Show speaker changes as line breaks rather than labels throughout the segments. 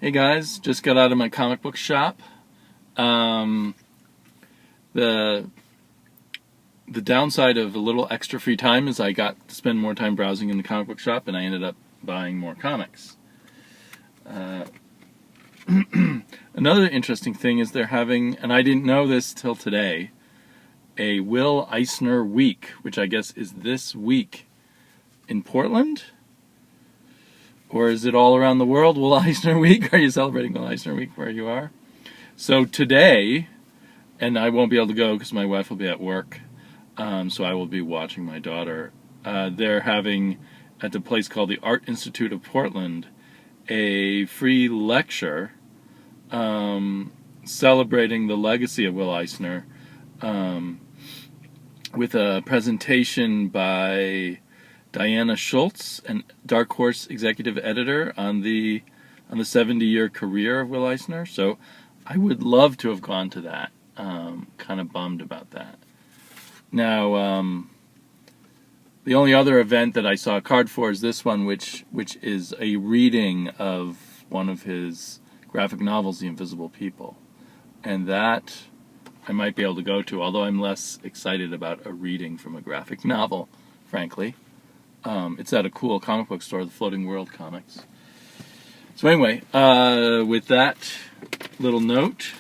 Hey guys, just got out of my comic book shop. The downside of a little extra free time is I got to spend more time browsing in the comic book shop, and I ended up buying more comics. Another interesting thing is they're having, and I didn't know this till today, a Will Eisner Week, which I guess is this week in Portland? Or is it all around the world, Will Eisner Week? Are you celebrating Will Eisner Week where you are? So today, and I won't be able to go because my wife will be at work, so I will be watching my daughter. They're having, at the place called the Art Institute of Portland, a free lecture celebrating the legacy of Will Eisner with a presentation by Diana Schultz, and Dark Horse executive editor, on the 70-year career of Will Eisner. So I would love to have gone to that. Kind of bummed about that. Now, the only other event that I saw a card for is this one, which is a reading of one of his graphic novels, The Invisible People. And that I might be able to go to, although I'm less excited about a reading from a graphic novel, frankly. It's at a cool comic book store, the Floating World Comics. So anyway, with that little note,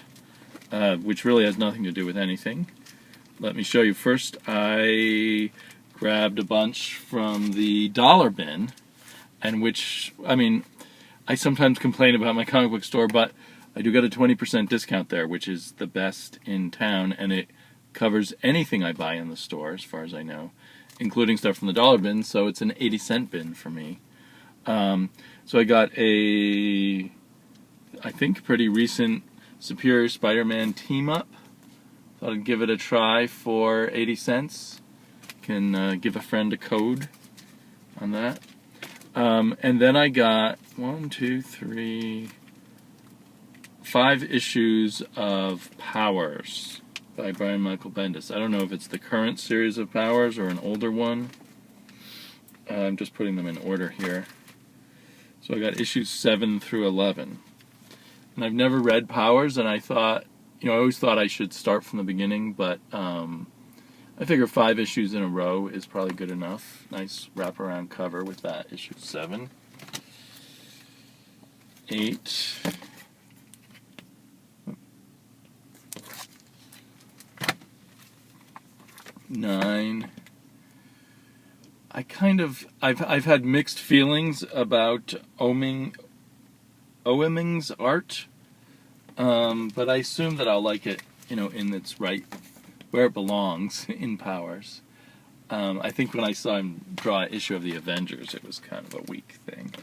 which really has nothing to do with anything, let me show you. First, I grabbed a bunch from the dollar bin, and I sometimes complain about my comic book store, but I do get a 20% discount there, which is the best in town, and it covers anything I buy in the store, as far as I know, including stuff from the dollar bin, so it's an 80-cent bin for me. So I got I think, pretty recent Superior Spider-Man team-up. Thought I'd give it a try for 80 cents. Can give a friend a code on that. And then I got 5 issues of Powers by Brian Michael Bendis. I don't know if it's the current series of Powers or an older one. I'm just putting them in order here. So I got issues 7 through 11. And I've never read Powers, and I thought, I always thought I should start from the beginning, but I figure 5 issues in a row is probably good enough. Nice wraparound cover with that, issue 7. 8. 9. I've had mixed feelings about Oeming's art, but I assume that I'll like it, in its right, where it belongs, in Powers. I think when I saw him draw an issue of the Avengers, it was kind of a weak thing.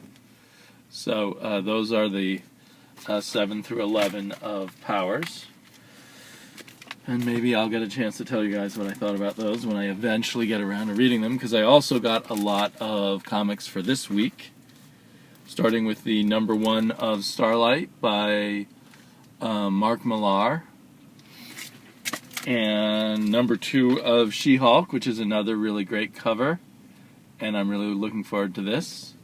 So those are the 7 through 11 of Powers. And maybe I'll get a chance to tell you guys what I thought about those when I eventually get around to reading them, because I also got a lot of comics for this week, starting with the number 1 of Starlight by Mark Millar, and number 2 of She-Hulk, which is another really great cover, and I'm really looking forward to this.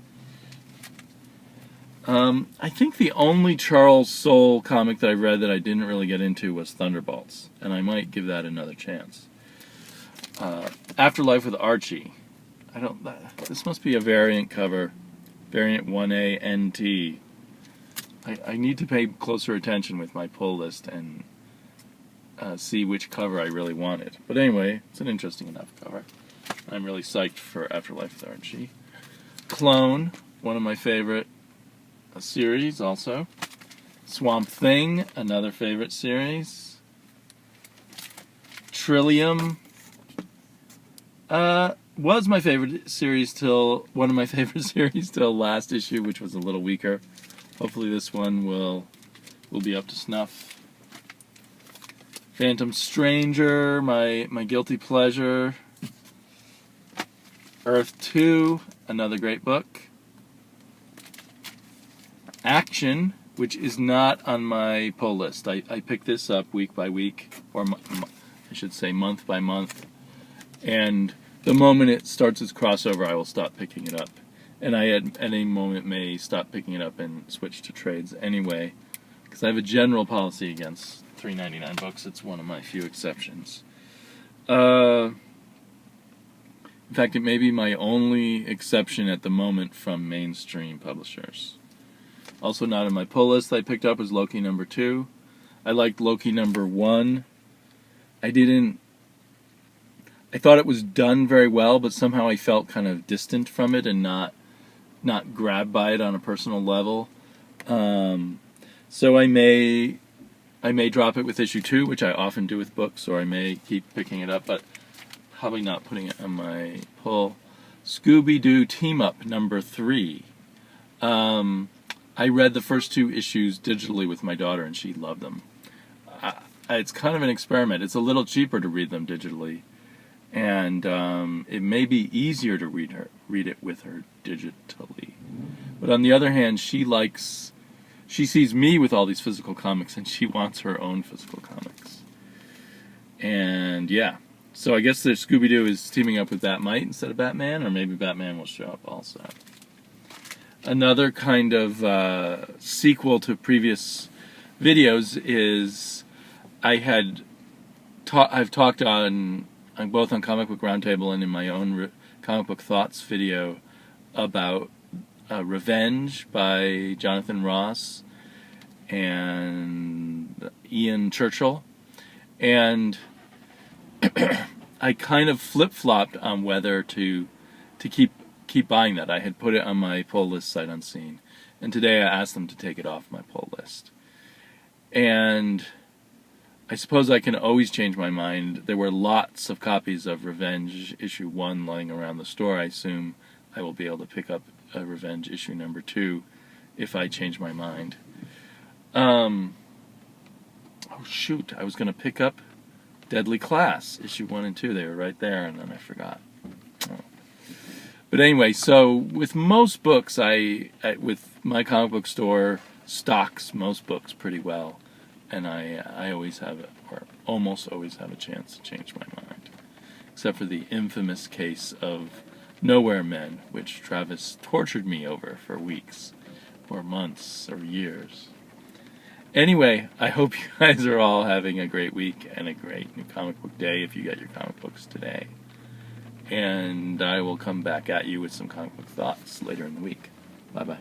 I think the only Charles Soule comic that I read that I didn't really get into was Thunderbolts, and I might give that another chance. Afterlife with Archie. This must be a variant cover. Variant 1A NT. I need to pay closer attention with my pull list and see which cover I really wanted. But anyway, it's an interesting enough cover. I'm really psyched for Afterlife with Archie. Clone, one of my favorite series also. Swamp Thing, another favorite series. Trillium was my favorite series till one of my favorite series till last issue, which was a little weaker. Hopefully this one will be up to snuff. Phantom Stranger, my guilty pleasure. Earth 2, another great book. Action, which is not on my pull list. I pick this up week by week, or I should say month by month, and the moment it starts its crossover, I will stop picking it up. and I at any moment may stop picking it up and switch to trades anyway, because I have a general policy against $3.99 books. It's one of my few exceptions. In fact, it may be my only exception at the moment from mainstream publishers. Also not on my pull list I picked up was Loki #2. I liked Loki #1. I thought it was done very well, but somehow I felt kind of distant from it and not grabbed by it on a personal level. So I may drop it with issue 2, which I often do with books, or I may keep picking it up, but probably not putting it on my pull. Scooby-Doo Team-Up #3. I read the first 2 issues digitally with my daughter, and she loved them. It's kind of an experiment. It's a little cheaper to read them digitally, and it may be easier to read it with her digitally. But on the other hand, she sees me with all these physical comics, and she wants her own physical comics. And yeah, so I guess the Scooby-Doo is teaming up with Batmite instead of Batman, or maybe Batman will show up also. Another kind of sequel to previous videos is I've talked on both on Comic Book Roundtable and in my own Comic Book Thoughts video about Revenge by Jonathan Ross and Ian Churchill, and I kind of flip-flopped on whether to keep buying that. I had put it on my pull list sight unseen, and today I asked them to take it off my pull list. And I suppose I can always change my mind. There were lots of copies of Revenge issue 1 lying around the store. I assume I will be able to pick up Revenge issue #2 if I change my mind. Oh shoot, I was going to pick up Deadly Class issue 1 and 2. They were right there, and then I forgot. Oh. But anyway, so with most books, with my comic book store stocks most books pretty well, and I always have, or almost always have, a chance to change my mind, except for the infamous case of Nowhere Men, which Travis tortured me over for weeks, or months, or years. Anyway, I hope you guys are all having a great week and a great new comic book day if you get your comic books today. And I will come back at you with some comic book thoughts later in the week. Bye-bye.